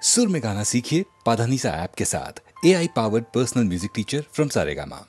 सुर में गाना सीखिए पाधानीसा ऐप के साथ। AI powered personal music teacher from Saregama.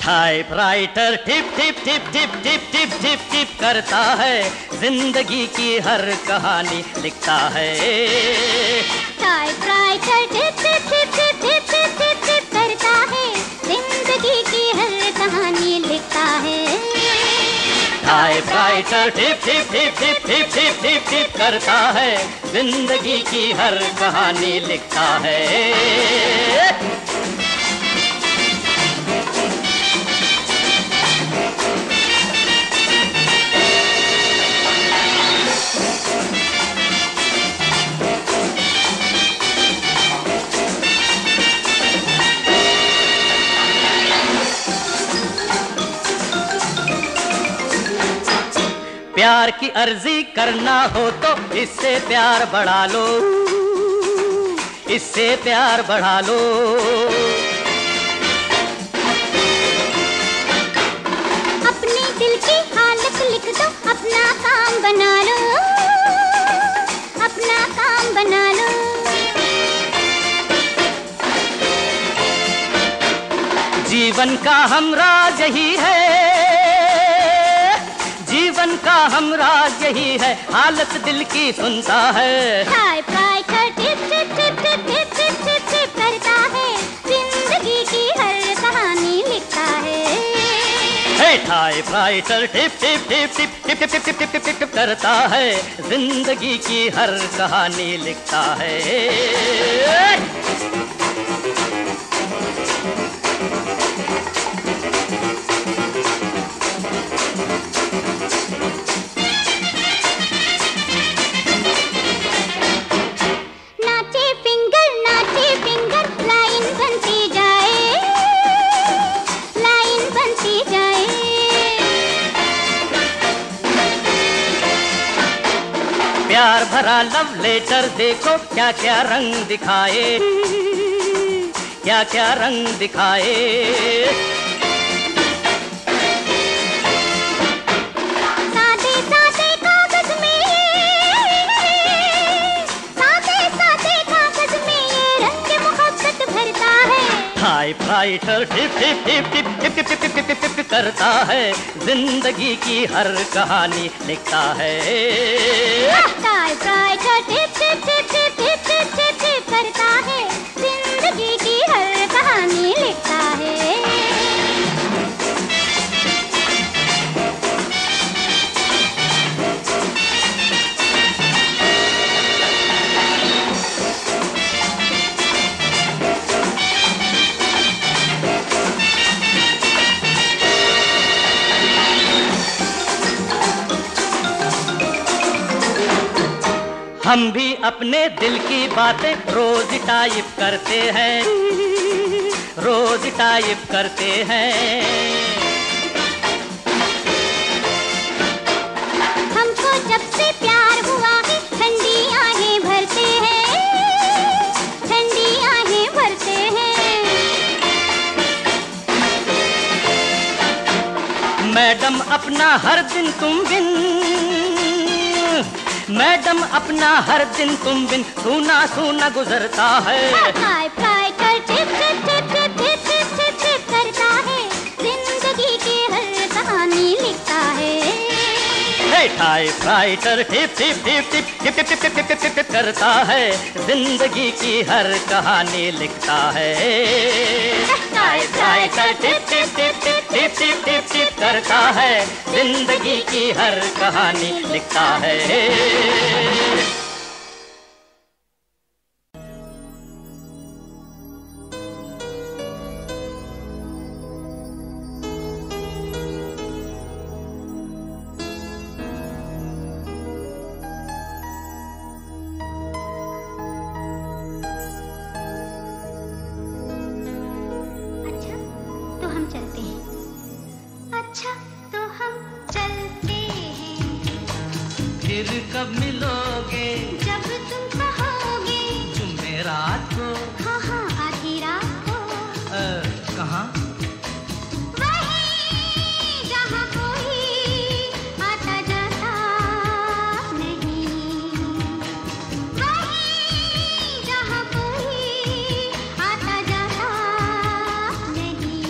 Typewriter tip tip tip tip tip tip tip tip करता है, जिंदगी की हर कहानी लिखता है। Typewriter tip tip tip tip tip tip tip tip करता है, जिंदगी की हर कहानी लिखता है। Typewriter tip tip tip tip tip tip tip tip करता है, जिंदगी की हर कहानी लिखता है। प्यार की अर्जी करना हो तो इससे प्यार बढ़ा लो, इससे प्यार बढ़ा लो। अपने दिल की हालत लिख दो, अपना काम बना लो, अपना काम बना लो। जीवन का हमराज यही है, जीवन का हमराज यही है, हालत दिल की सुनता है। Typewriter tip tip tip tip tip tip tip tip करता है, जिंदगी की हर कहानी लिखता है। Typewriter tip tip tip tip tip tip tip tip tip tip करता है, जिंदगी की हर कहानी लिखता है। प्यार भरा लव लेटर देखो क्या क्या रंग दिखाए, क्या क्या रंग दिखाए। सादे सादे कागज में, सादे सादे कागज में ये रंग मोहब्बत भरता है। Typewriter tip tip tip tip tip tip tip tip tip tip करता है, जिंदगी की हर कहानी लिखता है। Typewriter tip tip tip tip tip tip tip tip करता है, जिंदगी की हर कहानी लिखता है। हम भी अपने दिल की बातें रोज टाइप करते हैं, रोज टाइप करते हैं। हमको जब से प्यार हुआ है, ठंडी आहें भरते हैं, ठंडी आहें भरते हैं। मैडम अपना हर दिन तुम बिन, मैडम अपना हर दिन तुम बिन सूना सूना गुजरता है। Typewriter tip tip tip tip tip tip tip tip करता है, जिंदगी की हर कहानी लिखता है। Typewriter tip tip tip tip tip tip tip tip tip tip करता है, जिंदगी की हर कहानी लिखता है। Typewriter tip tip tip tip tip tip tip tip करता है, जिंदगी की हर कहानी लिखता है। अच्छा तो हम चलते हैं, फिर कब मिलोगे? जब तुम कहोगे। जुमेरात को? हाँ हाँ आधी रात को। कहाँ? वहीं जहाँ कोई आता जाता नहीं, वहीं जहाँ कोई आता जाता नहीं।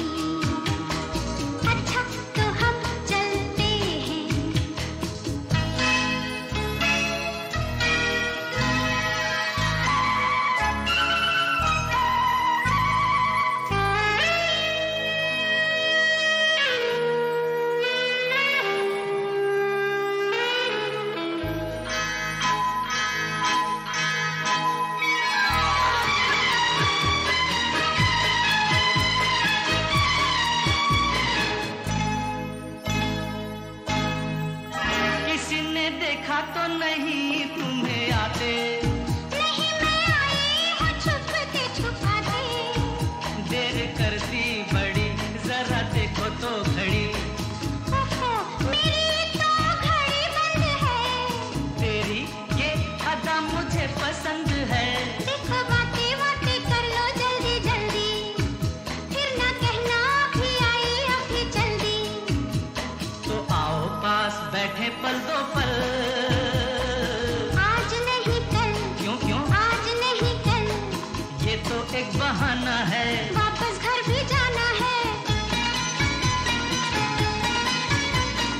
एक बहाना है, वापस घर भी जाना है।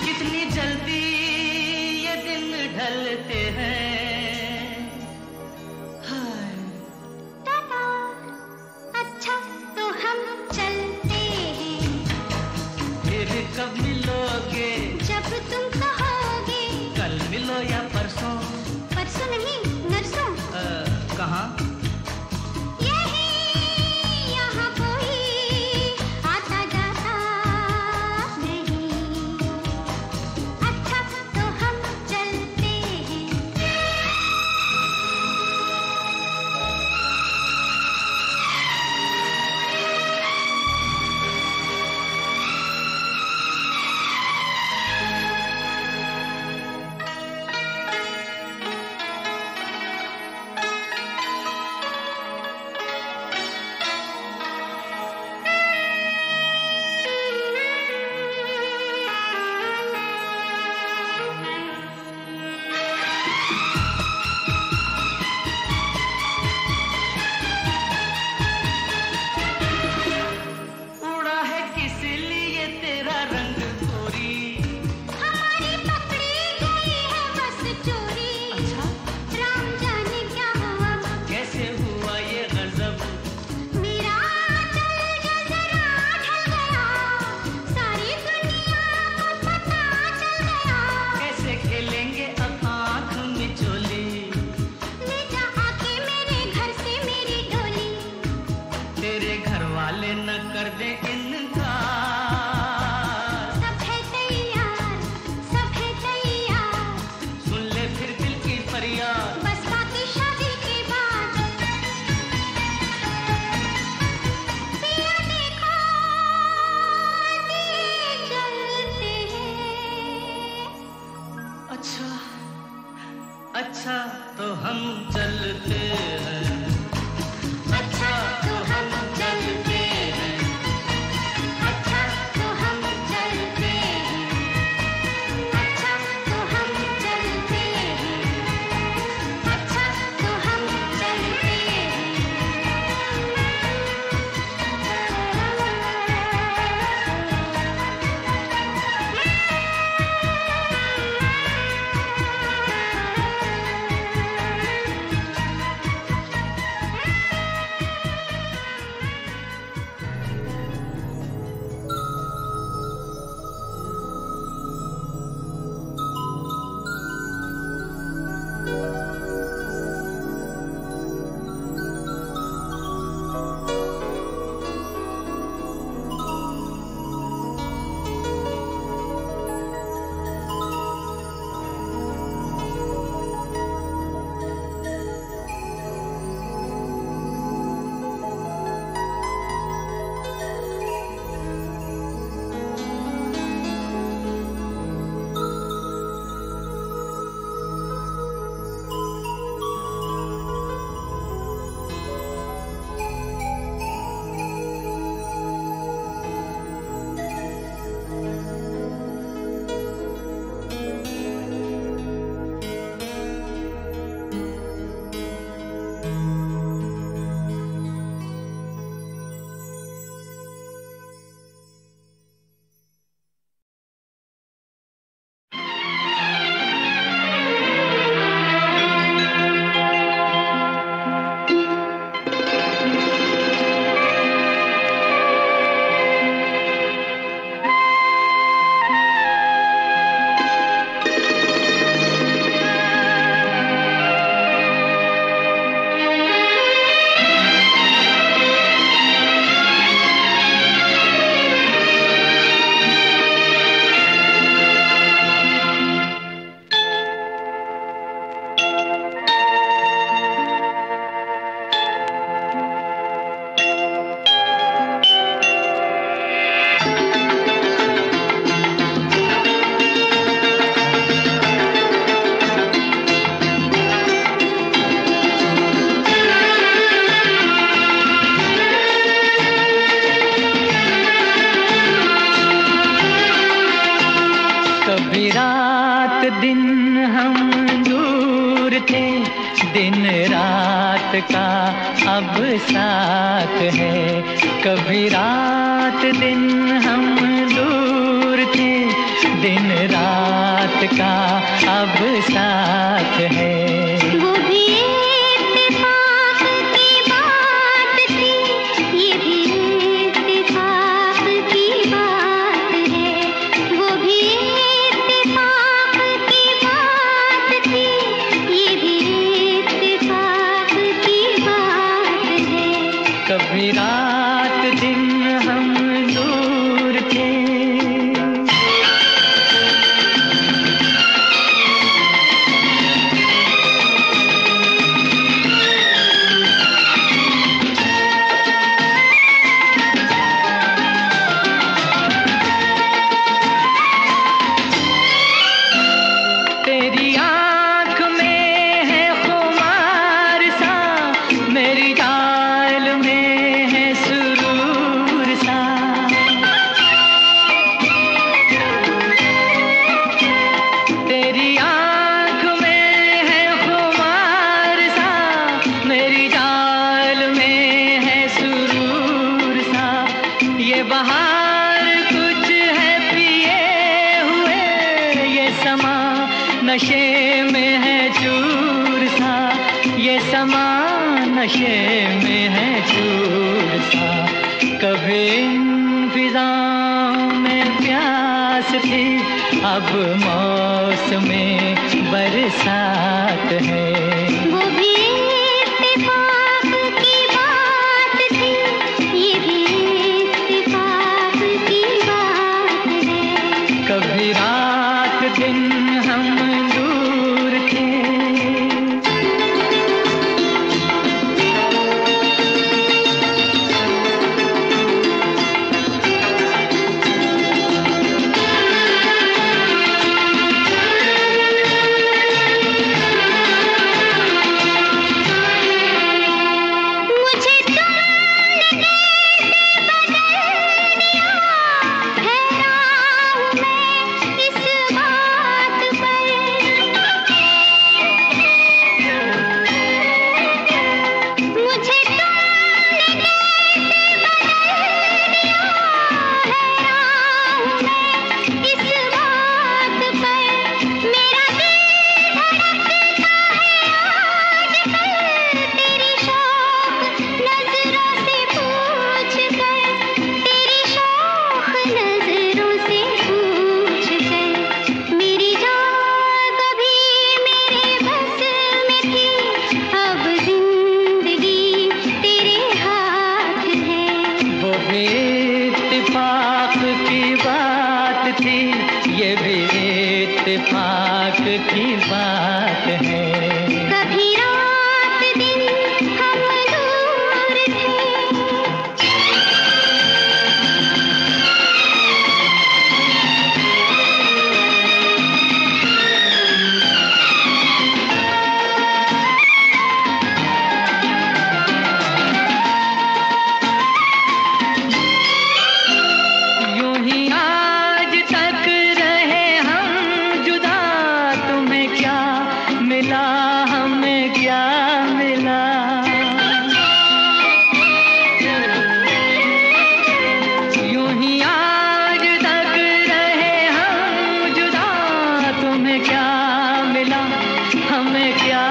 कितनी जल्दी ये दिन ढलते हैं। हाय टाटा, अच्छा तो हम चलते हैं। फिर कब मिलोगे? जब तुम कहोगे। कल मिलो या परसों? परसों नहीं, नरसों। कहाँ? यहाँ कोई आता जाता नहीं। अच्छा तो हम चलते हैं। उड़ा है किस लिए तेरा रंग गोरी? हमारी पकड़ी गई है बस चोरी। अच्छा राम जाने क्या हुआ, कैसे हुआ ये गजब? मेरा दिल जो जरा ढल गया, सारी दुनिया को पता चल गया। कैसे खेलेंगे अब आँख में चोली? ले जा आके मेरे घर से मेरी डोली। तेरे घर वाले न कर दे इनकार। सब है तैयार, सब है तैयार। सुन ले फिर दिल की फरियाद। बस बाकी शादी के बाद। पिया देखो दिए जलते हैं। अच्छा अच्छा तो हम चलते हैं। अच्छा तो हम चलते हैं। अच्छा तो हम चलते हैं। अच्छा तो हम चलते हैं। अच्छा तो हम चलते दिन हम दूर थे, दिन रात का अब साथ है। कभी रात दिन हम दूर थे, दिन रात का अब साथ है। वो भी इत्तेफाक की बात थी, ये भी इत्तेफाक की बात है। वो भी इत्तेफाक की बात थी, ये भी इत्तेफाक की बात है। कभी रात दिन हम दूर थे। तेरी आँख में है खुमार सा, मेरी चाल में है सुरूर सा। तेरी आँख में है खुमार सा, मेरी चाल में है सुरूर सा। ये बहार कुछ है पिए हुए, ये समा नशे में है चूर सा। ये समा नशे में है चूर सा। कभी इन फिजाओं में प्यास थी, अब मौसमें बरसात है। वो भी इत्तेफाक की बात थी, ये भी इत्तेफाक की बात है। कभी रात दिन हम दूर थे। मुझे तुमने कैसे बदल दिया, हैरान हूँ मैं इस बात पर। मुझे तुमने कैसे बदल दिया, हैरान हूँ मैं इस बात पर। मेरा दिल धड़कता है आजकल, तेरी शौक नजरों से पूछ कर, तेरी शौक नजरों से पूछ कर। मेरी जान कभी मेरे बस में थी, अब जिंदगी तेरे हाथ है। वो भी इत्तेफाक की बात थी, ये भी इत्तेफाक की बात है। कभी रात दिन हम दूर थे। यूं ही आज तक रहे हम जुदा, तुम्हें क्या मिला हमें क्या मिला। यूं ही आज तक रहे हम जुदा, तुम्हें क्या मिला हमें क्या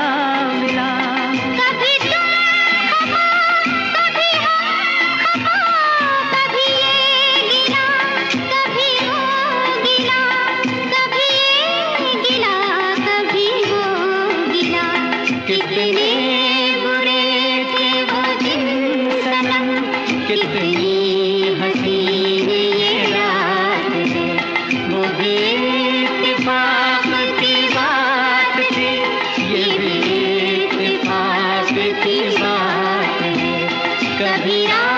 मिला। कभी तुम खफा, कभी हम खफा, कभी ये गिला, कभी वो गिला, कभी ये गिला, कभी वो गिला। कितने बुरे थे वो दिन सनम, कितनी हसीन ये रात है। वो भी इत्तेफाक की बात थी, ये भी इत्तेफाक की बात है। कभी रात